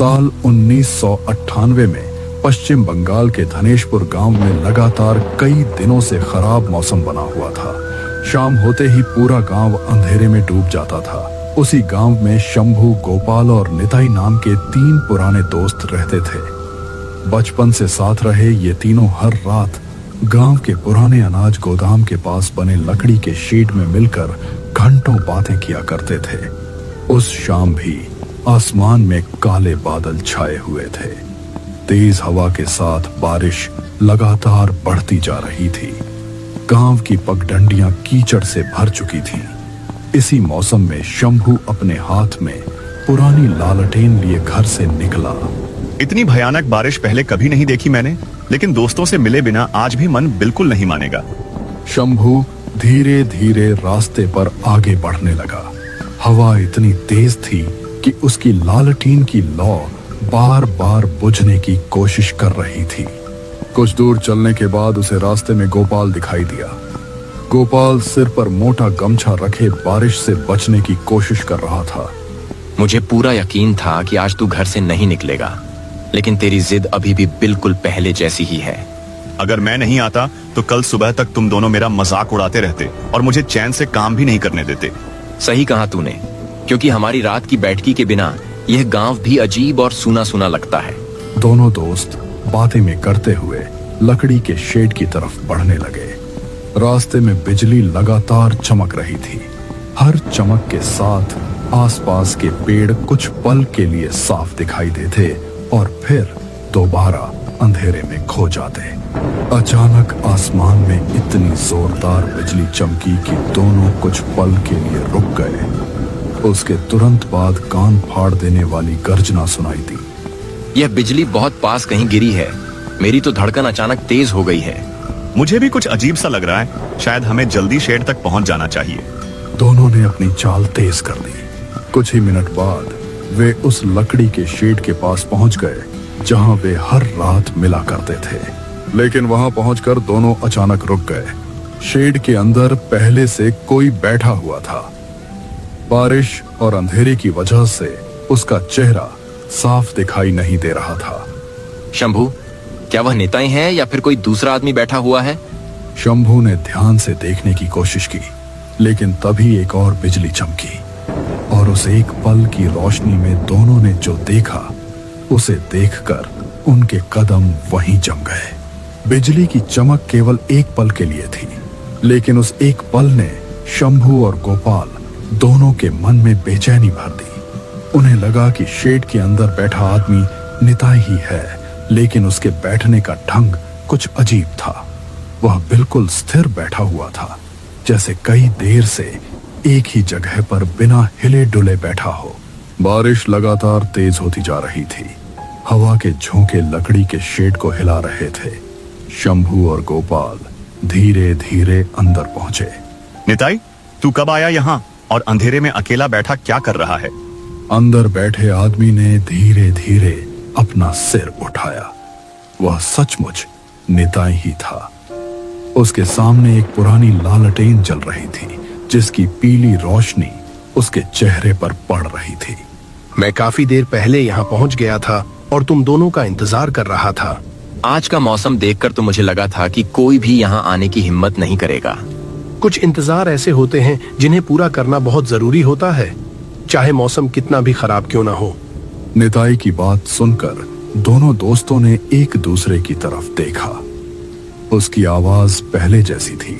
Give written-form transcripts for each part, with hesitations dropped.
साल 1998 में पश्चिम बंगाल के धनेशपुर गांव में लगातार कई दिनों से खराब मौसम बना हुआ था। शाम होते ही पूरा गांव अंधेरे में डूब जाता था। उसी गांव में शंभू, गोपाल और निताई नाम के 3 पुराने दोस्त रहते थे। बचपन से साथ रहे ये तीनों हर रात गांव के पुराने अनाज गोदाम के पास बने लकड़ी के शेड में मिलकर घंटों बातें किया करते थे। उस शाम भी आसमान में काले बादल छाए हुए थे। तेज हवा के साथ बारिश लगातार बढ़ती जा रही थी। गांव की पगडंडियां कीचड़ से भर चुकी थीं। इसी मौसम में शंभू अपने हाथ में पुरानी लालटेन लिए घर से निकला। इतनी भयानक बारिश पहले कभी नहीं देखी मैंने, लेकिन दोस्तों से मिले बिना आज भी मन बिल्कुल नहीं मानेगा। शंभू धीरे धीरे रास्ते पर आगे बढ़ने लगा। हवा इतनी तेज थी कि उसकी लालटेन की लौ बार बार बुझने की कोशिश कर रही थी। कुछ दूर चलने के बाद उसे रास्ते में गोपाल दिखाई दिया। गोपाल सिर पर मोटा गमछा रखे बारिश से बचने की कोशिश कर रहा था। मुझे पूरा यकीन था कि आज तू घर से नहीं निकलेगा, लेकिन तेरी जिद अभी भी बिल्कुल पहले जैसी ही है। अगर मैं नहीं आता तो कल सुबह तक तुम दोनों मेरा मजाक उड़ाते रहते और मुझे चैन से काम भी नहीं करने देते। सही कहा तूने, क्योंकि हमारी रात की बैठकी के बिना यह गांव भी अजीब और सूना सूना लगता है। दोनों दोस्त बातें में करते हुए लकड़ी के शेड की तरफ बढ़ने लगे। रास्ते में बिजली लगातार चमक रही थी। हर चमक के साथ आसपास के पेड़ कुछ पल के लिए साफ दिखाई देते और फिर दोबारा अंधेरे में खो जाते। अचानक आसमान में इतनी जोरदार बिजली चमकी कि दोनों कुछ पल के लिए रुक गए। उसके तुरंत बाद कान फाड़ देने वाली गर्जना सुनाई दी। यह बिजली बहुत पास कहीं गिरी है। मेरी तो धड़कन अचानक तेज हो गई है। मुझे भी कुछ अजीब सा लग रहा है। शायद हमें जल्दी शेड तक पहुंच जाना चाहिए। दोनों ने अपनी चाल तेज कर दी। कुछ ही मिनट बाद वे उस लकड़ी के शेड के पास पहुंच गए जहां वे हर रात मिला करते थे। लेकिन वहां पहुंचकर दोनों अचानक रुक गए। शेड के अंदर पहले से कोई बैठा हुआ था। बारिश और अंधेरे की वजह से उसका चेहरा साफ दिखाई नहीं दे रहा था। शंभू, क्या वह निताई है या फिर कोई दूसरा आदमी बैठा हुआ है? शंभू ने ध्यान से देखने की कोशिश की, लेकिन तभी एक और बिजली चमकी और उस एक पल की रोशनी में दोनों ने जो देखा उसे देखकर उनके कदम वहीं जम गए। बिजली की चमक केवल एक पल के लिए थी, लेकिन उस एक पल ने शंभू और गोपाल दोनों के मन में बेचैनी भर दी। उन्हें लगा कि शेड के अंदर बैठा आदमी निताई ही है, लेकिन उसके बैठने का ढंग कुछ अजीब था। वह बिल्कुल स्थिर बैठा हुआ था, जैसे कई देर से एक ही जगह पर बिना हिले डुले बैठा हो। बारिश लगातार तेज होती जा रही थी। हवा के झोंके लकड़ी के शेड को हिला रहे थे। शंभू और गोपाल धीरे धीरे अंदर पहुंचे। निताई, तू कब आया यहाँ और अंधेरे में अकेला बैठा क्या कर रहा है? अंदर बैठे आदमी ने धीरे धीरे अपना सिर उठाया। वह सचमुच निताई ही था। उसके सामने एक पुरानी लालटेन जल रही थी, जिसकी पीली रोशनी उसके चेहरे पर पड़ रही थी। मैं काफी देर पहले यहाँ पहुँच गया था और तुम दोनों का इंतजार कर रहा था। आज का मौसम देखकर तो मुझे लगा था कि कोई भी यहाँ आने की हिम्मत नहीं करेगा। कुछ इंतजार ऐसे होते हैं जिन्हें पूरा करना बहुत जरूरी होता है, चाहे मौसम कितना भी खराब क्यों ना हो। निताई की बात सुनकर दोनों दोस्तों ने एक दूसरे की तरफ देखा। उसकी आवाज पहले जैसी थी,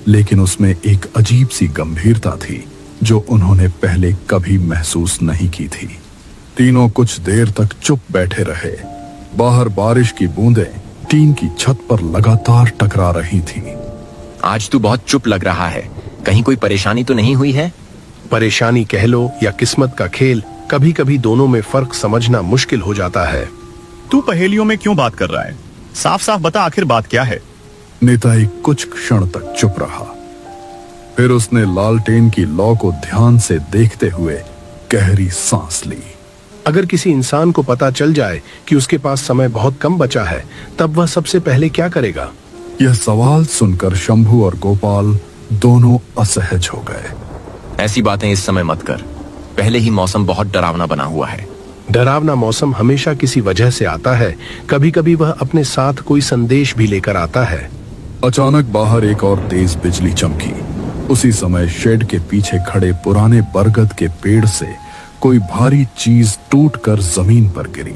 लेकिन उसमें एक अजीब सी गंभीरता थी जो उन्होंने पहले कभी महसूस नहीं की थी। तीनों कुछ देर तक चुप बैठे रहे। बाहर बारिश की बूंदें टीन की छत पर लगातार टकरा रही थीं। आज तू बहुत चुप लग रहा है। कहीं कोई परेशानी तो नहीं हुई है? परेशानी कह लो या किस्मत का खेल, कभी कभी दोनों में फर्क समझना मुश्किल हो जाता है। तू पहेलियों में क्यों बात कर रहा है? साफ साफ बता, आखिर बात क्या है? निताई कुछ क्षण तक चुप रहा। फिर उसने लालटेन की लौ को ध्यान से देखते हुए गहरी सांस ली। अगर किसी इंसान को पता चल जाए कि उसके पास समय बहुत कम बचा है, तब वह सबसे पहले क्या करेगा? यह सवाल सुनकर शंभू और गोपाल दोनों असहज हो गए। ऐसी बातें इस समय मत कर। पहले ही मौसम बहुत डरावना बना हुआ है। डरावना मौसम हमेशा किसी वजह से आता है। कभी कभी वह अपने साथ कोई संदेश भी लेकर आता है। अचानक बाहर एक और तेज बिजली चमकी। उसी समय शेड के पीछे खड़े पुराने बरगद के पेड़ से कोई भारी चीज टूटकर जमीन पर गिरी।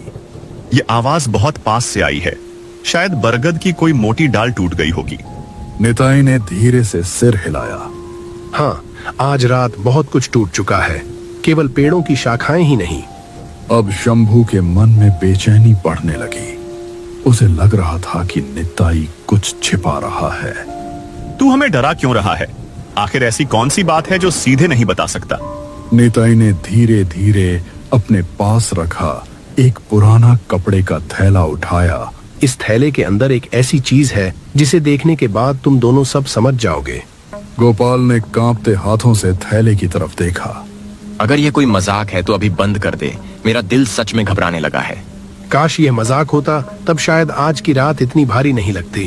ये आवाज बहुत पास से आई है। शायद बरगद की कोई मोटी डाल टूट गई होगी। निताई ने धीरे से सिर हिलाया। हाँ, आज रात बहुत कुछ टूट चुका है, केवल पेड़ों की शाखाएं ही नहीं। अब शंभू के मन में बेचैनी बढ़ने लगी। उसे लग रहा था कि निताई कुछ छिपा रहा है। तू हमें डरा क्यों रहा है? आखिर ऐसी कौन सी बात है जो सीधे नहीं बता सकता? निताई ने धीरे धीरे अपने पास रखा एक पुराना कपड़े का थैला उठाया। इस थैले के अंदर एक ऐसी चीज है जिसे देखने के बाद तुम दोनों सब समझ जाओगे। गोपाल ने कांपते हाथों से थैले की तरफ देखा। अगर ये कोई मजाक है तो अभी बंद कर दे। मेरा दिल सच में घबराने लगा है। काश यह मजाक होता, तब शायद आज की रात इतनी भारी नहीं लगती।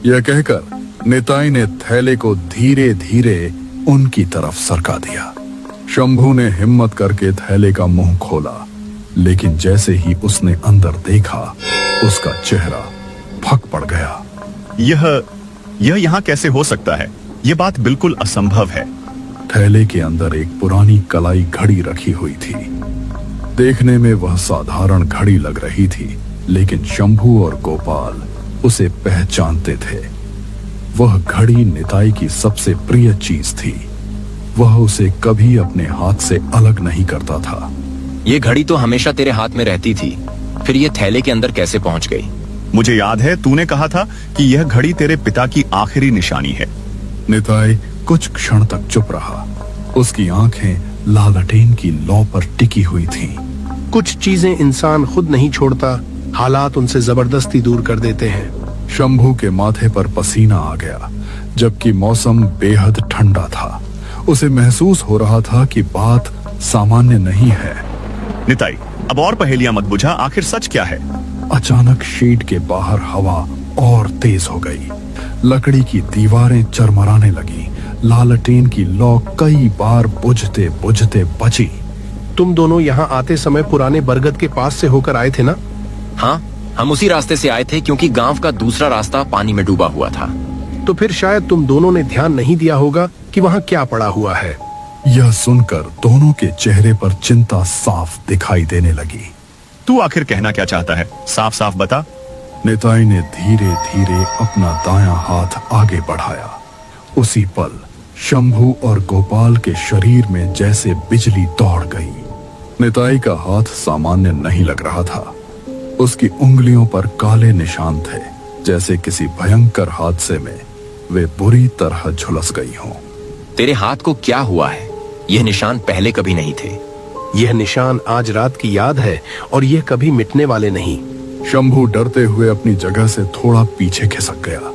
यह कहकर निताई ने थैले को धीरे धीरे उनकी तरफ सरका दिया। शंभू ने हिम्मत करके थैले का मुंह खोला, लेकिन जैसे ही उसने अंदर देखा, उसका चेहरा फक पड़ गया। यह यहाँ कैसे हो सकता है? यह बात बिल्कुल असंभव है। थैले के अंदर एक पुरानी कलाई घड़ी रखी हुई थी। देखने में वह साधारण घड़ी लग रही थी, लेकिन शंभू और गोपाल उसे पहचानते थे। वह घड़ी निताई की सबसे प्रिय चीज थी। वह उसे कभी अपने हाथ से अलग नहीं करता था। ये घड़ी तो हमेशा तेरे हाथ में रहती थी, फिर ये थैले के अंदर कैसे पहुंच गई? मुझे याद है तूने कहा था कि यह घड़ी तेरे पिता की आखिरी निशानी है। निताई कुछ क्षण तक चुप रहा। उसकी आंखें लालटेन की लौ पर टिकी हुई थीं। कुछ चीजें इंसान खुद नहीं छोड़ता, हालात उनसे जबरदस्ती दूर कर देते हैं। शंभू के माथे पर पसीना आ गया, जबकि मौसम बेहद ठंडा था। उसे महसूस हो रहा था कि बात सामान्य नहीं है। निताई, अब और पहेलियां मत बुझा। आखिर सच क्या है? अचानक शेड के बाहर हवा और तेज हो गई। लकड़ी की दीवारें चरमराने लगी। लालटेन की लौ कई बार बुझते बुझते बची। तुम दोनों यहाँ आते समय पुराने बरगद के पास से होकर आए थे ना? हाँ, हम उसी रास्ते से आए थे क्योंकि गांव का दूसरा रास्ता पानी में डूबा हुआ था। तो फिर शायद तुम दोनों ने ध्यान नहीं दिया होगा कि वहाँ क्या पड़ा हुआ है। यह सुनकर दोनों के चेहरे पर चिंता साफ दिखाई देने लगी। तू आखिर कहना क्या चाहता है? साफ साफ बता। निताई ने धीरे धीरे अपना दायां हाथ आगे बढ़ाया। उसी पल शंभू और गोपाल के शरीर में जैसे बिजली दौड़ गई। निताई का हाथ सामान्य नहीं लग रहा था। उसकी उंगलियों पर काले निशान थे, जैसे किसी भयंकर हादसे में वे बुरी तरह झुलस गई हों। तेरे हाथ को क्या हुआ है? यह निशान पहले कभी नहीं थे। यह निशान आज रात की याद है और यह कभी मिटने वाले नहीं। शंभू डरते हुए अपनी जगह से थोड़ा पीछे खिसक गया।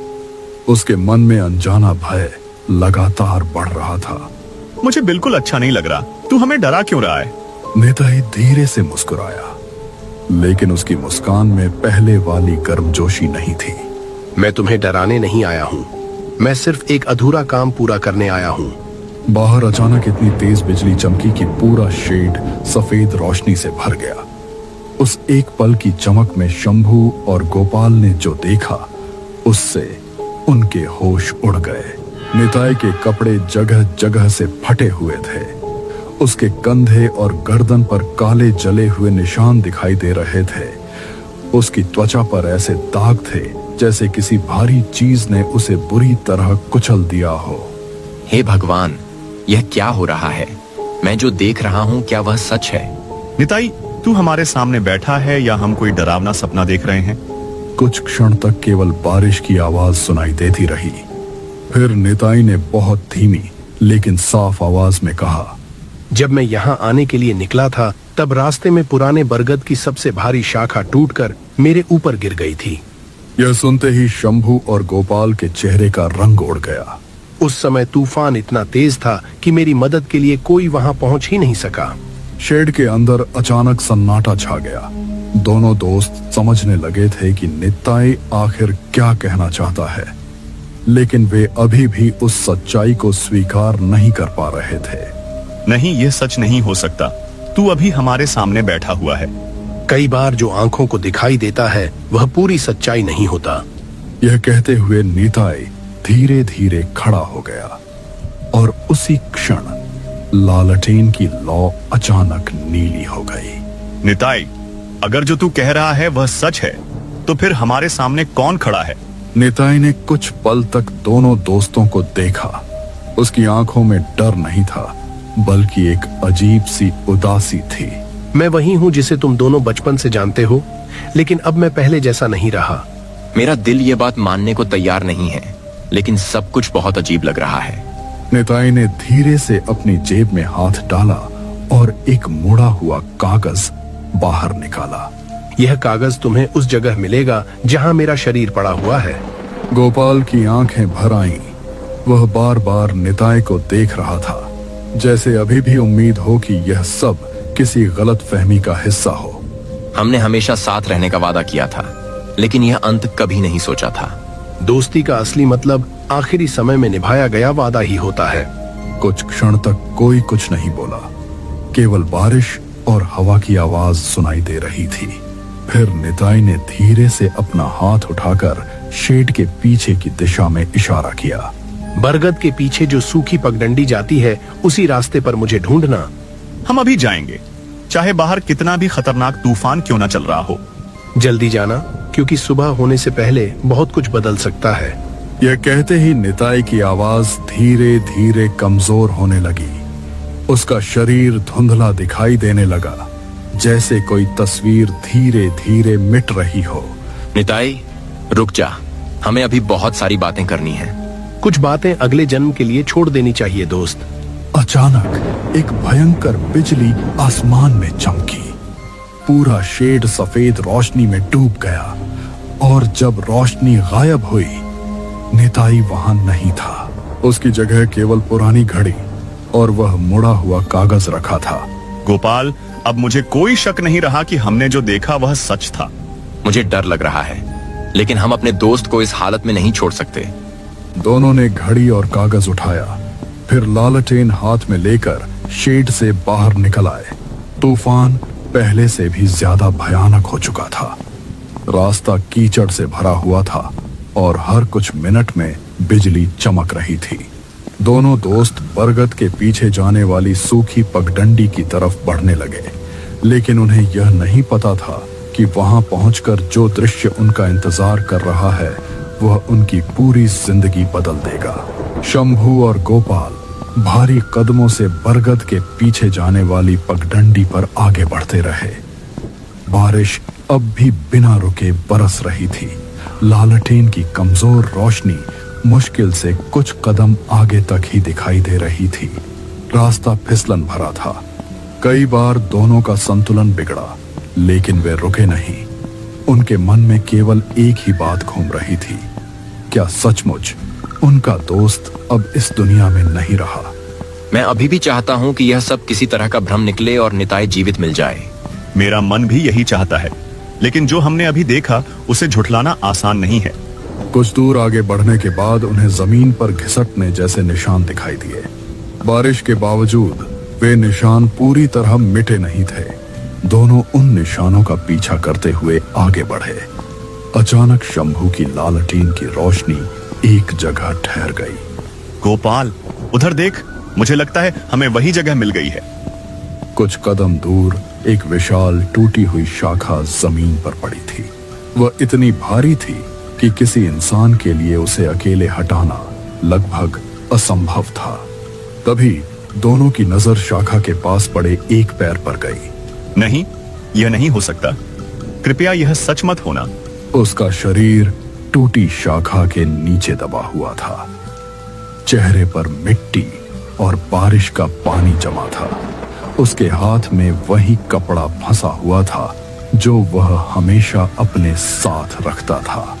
उसके मन में अनजाना भय लगातार बढ़ रहा था। मुझे बिल्कुल अच्छा नहीं लग रहा। तू हमें डरा क्यों रहा है? निताई धीरे से मुस्कुराया, लेकिन उसकी मुस्कान में पहले वाली गर्मजोशी नहीं थी। मैं तुम्हें डराने नहीं आया हूँ, मैं सिर्फ एक अधूरा काम पूरा करने आया हूँ। बाहर अचानक इतनी तेज बिजली चमकी कि पूरा शेड सफेद रोशनी से भर गया। उस एक पल की चमक में शंभू और गोपाल ने जो देखा, उससे उनके होश उड़ गए। निताई के कपड़े जगह जगह से फटे हुए थे। उसके कंधे और गर्दन पर काले जले हुए निशान दिखाई दे रहे थे। उसकी त्वचा पर ऐसे दाग थे जैसे किसी भारी चीज ने उसे बुरी तरह कुचल दिया हो। हे भगवान, यह क्या हो रहा है? मैं जो देख रहा हूँ, क्या वह सच है? निताई, तू हमारे सामने बैठा है या हम कोई डरावना सपना देख रहे हैं? कुछ क्षण तक केवल बारिश की आवाज सुनाई देती रही। फिर निताई ने बहुत धीमी लेकिन साफ आवाज में कहा, जब मैं यहाँ आने के लिए निकला था, तब रास्ते में पुराने बरगद की सबसे भारी शाखा टूटकर मेरे ऊपर गिर गई थी। यह सुनते ही शंभू और गोपाल के चेहरे का रंग उड़ गया। उस समय तूफान इतना तेज था कि मेरी मदद के लिए कोई वहां पहुंच ही नहीं सका। शेड के अंदर अचानक सन्नाटा छा गया। दोनों दोस्त समझने लगे थे कि निताई आखिर क्या कहना चाहता है, लेकिन वे अभी भी उस सच्चाई को स्वीकार नहीं कर पा रहे थे। नहीं, यह सच नहीं हो सकता। तू अभी हमारे सामने बैठा हुआ है। कई बार जो आंखों को दिखाई देता है वह पूरी सच्चाई नहीं होता। यह कहते हुए निताई धीरे धीरे खड़ा हो गया और उसी क्षण लालटेन की लौ अचानक नीली हो गई। निताई, अगर जो तू कह रहा है वह सच है तो फिर हमारे सामने कौन खड़ा है? निताई ने कुछ पल तक दोनों दोस्तों को देखा। उसकी आंखों में डर नहीं था, बल्कि एक अजीब सी उदासी थी। मैं वही हूँ जिसे तुम दोनों बचपन से जानते हो, लेकिन अब मैं पहले जैसा नहीं रहा। मेरा दिल ये बात मानने को तैयार नहीं है, लेकिन सब कुछ बहुत अजीब लग रहा है। निताई ने धीरे से अपनी जेब में हाथ डाला और एक मुड़ा हुआ कागज बाहर निकाला। यह कागज तुम्हें उस जगह मिलेगा जहाँ मेरा शरीर पड़ा हुआ है। गोपाल की आंखें भर आईं। वह बार बार निताई को देख रहा था, जैसे अभी भी उम्मीद हो कि यह सब किसी गलत फहमी का हिस्सा हो। हमने हमेशा साथ रहने का वादा किया था, लेकिन यह अंत कभी नहीं सोचा था। दोस्ती का असली मतलब आखिरी समय में निभाया गया वादा ही होता है। कुछ क्षण तक कोई कुछ नहीं बोला, केवल बारिश और हवा की आवाज सुनाई दे रही थी। फिर निताई ने धीरे से अपना हाथ उठाकर शेड के पीछे की दिशा में इशारा किया। बरगद के पीछे जो सूखी पगडंडी जाती है, उसी रास्ते पर मुझे ढूंढना। हम अभी जाएंगे, चाहे बाहर कितना भी खतरनाक तूफान क्यों ना चल रहा हो। जल्दी जाना, क्योंकि सुबह होने से पहले बहुत कुछ बदल सकता है। यह कहते ही निताई की आवाज धीरे धीरे कमजोर होने लगी। उसका शरीर धुंधला दिखाई देने लगा, जैसे कोई तस्वीर धीरे धीरे मिट रही हो। निताई, रुक जा, हमें अभी बहुत सारी बातें करनी हैं। कुछ बातें अगले जन्म के लिए छोड़ देनी चाहिए दोस्त। अचानक एक भयंकर बिजली आसमान में चमकी। पूरा शेड सफेद रोशनी में डूब गया और जब रोशनी गायब हुई, निताई वहां नहीं था। उसकी जगह केवल पुरानी घड़ी और वह मुड़ा हुआ कागज रखा था। गोपाल, अब मुझे कोई शक नहीं रहा कि हमने जो देखा वह सच था। मुझे डर लग रहा है, लेकिन हम अपने दोस्त को इस हालत में नहीं छोड़ सकते। दोनों ने घड़ी और कागज उठाया, फिर लालटेन हाथ में लेकर शेड से बाहर निकल आए। तूफान पहले से भी ज्यादा भयानक हो चुका था। रास्ता कीचड़ से भरा हुआ था और हर कुछ मिनट में बिजली चमक रही थी। दोनों दोस्त बरगद के पीछे जाने वाली सूखी पगडंडी की तरफ बढ़ने लगे, लेकिन उन्हें यह नहीं पता था कि वहां पहुंचकर जो दृश्य उनका इंतजार कर रहा है वह उनकी पूरी जिंदगी बदल देगा। शंभू और गोपाल भारी कदमों से बरगद के पीछे जाने वाली पगडंडी पर आगे बढ़ते रहे। बारिश अब भी बिना रुके बरस रही थी। लालटेन की कमजोर रोशनी मुश्किल से कुछ कदम आगे तक ही दिखाई दे रही थी। रास्ता फिसलन भरा था। कई बार दोनों का संतुलन बिगड़ा, लेकिन वे रुके नहीं। उनके मन में केवल एक ही बात घूम रही थी, क्या सचमुच उनका दोस्त अब इस दुनिया में नहीं रहा? मैं अभी भी चाहता हूँ कि यह सब किसी तरह का भ्रम निकले और निताई जीवित मिल जाए। मेरा मन भी यही चाहता है, लेकिन जो हमने अभी देखा उसे झुठलाना आसान नहीं है। कुछ दूर आगे बढ़ने के बाद उन्हें जमीन पर घिसटने जैसे निशान दिखाई दिए। बारिश के बावजूद वे निशान पूरी तरह मिटे नहीं थे। दोनों उन निशानों का पीछा करते हुए आगे बढ़े। अचानक शंभू की लालटेन की रोशनी एक जगह ठहर गई। गोपाल, उधर देख, मुझे लगता है हमें वही जगह मिल गई है। कुछ कदम दूर एक विशाल टूटी हुई शाखा जमीन पर पड़ी थी। वह इतनी भारी थी कि किसी इंसान के लिए उसे अकेले हटाना लगभग असंभव था। तभी दोनों की नजर शाखा के पास पड़े एक पैर पर गई। नहीं, यह नहीं हो सकता। कृपया यह सच मत होना। उसका शरीर टूटी शाखा के नीचे दबा हुआ था। चेहरे पर मिट्टी और बारिश का पानी जमा था। उसके हाथ में वही कपड़ा फंसा हुआ था जो वह हमेशा अपने साथ रखता था।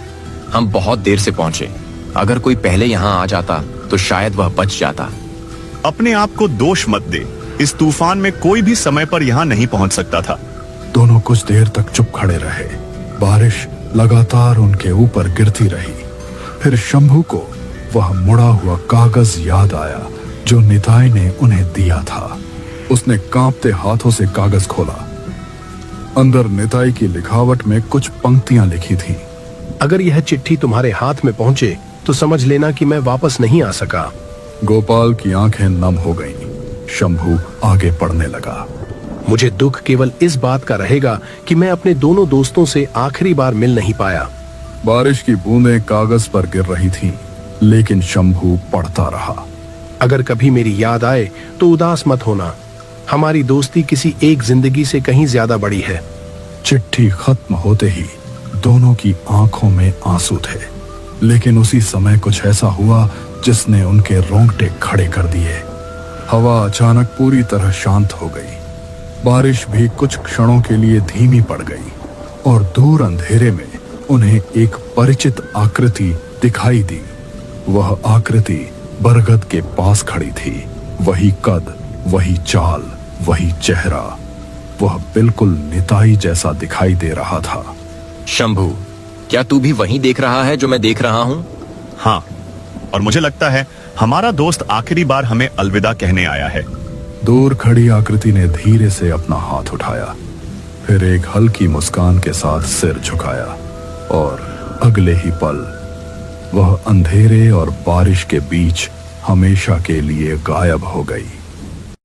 हम बहुत देर से पहुंचे। अगर कोई पहले यहाँ आ जाता तो शायद वह बच जाता। अपने आप को दोष मत दे। इस तूफान में कोई भी समय पर यहाँ नहीं पहुंच सकता था। दोनों कुछ देर तक चुप खड़े रहे। बारिश लगातार उनके ऊपर गिरती रही। फिर शंभू को वह मुड़ा हुआ कागज याद आया जो निताई ने उन्हें दिया था। उसने कांपते हाथों से कागज खोला। अंदर निताई की लिखावट में कुछ पंक्तियां लिखी थीं। अगर यह चिट्ठी तुम्हारे हाथ में पहुंचे तो समझ लेना कि मैं वापस नहीं आ सका। गोपाल की आंखें नम हो गईं। शंभू आगे पढ़ने लगा। मुझे दुख केवल इस बात का रहेगा कि मैं अपने दोनों दोस्तों से आखिरी बार मिल नहीं पाया। बारिश की बूंदें कागज पर गिर रही थीं, लेकिन शंभू पढ़ता रहा। अगर कभी मेरी याद आए तो उदास मत होना। हमारी दोस्ती किसी एक जिंदगी से कहीं ज्यादा बड़ी है। चिट्ठी खत्म होते ही दोनों की आंखों में आंसू थे, लेकिन उसी समय कुछ ऐसा हुआ जिसने उनके रोंगटे खड़े कर दिए। हवा अचानक पूरी तरह शांत हो गई। बारिश भी कुछ क्षणों के लिए धीमी पड़ गई और दूर अंधेरे में उन्हें एक परिचित आकृति दिखाई दी। वह आकृति बरगद के पास खड़ी थी। वही कद, वही चाल, वही चेहरा। वह बिल्कुल निताई जैसा दिखाई दे रहा था। शंभू, क्या तू भी वही देख रहा है जो मैं देख रहा हूँ? हाँ, और मुझे लगता है हमारा दोस्त आखिरी बार हमें अलविदा कहने आया है। दूर खड़ी आकृति ने धीरे से अपना हाथ उठाया, फिर एक हल्की मुस्कान के साथ सिर झुकाया और अगले ही पल वह अंधेरे और बारिश के बीच हमेशा के लिए गायब हो गई।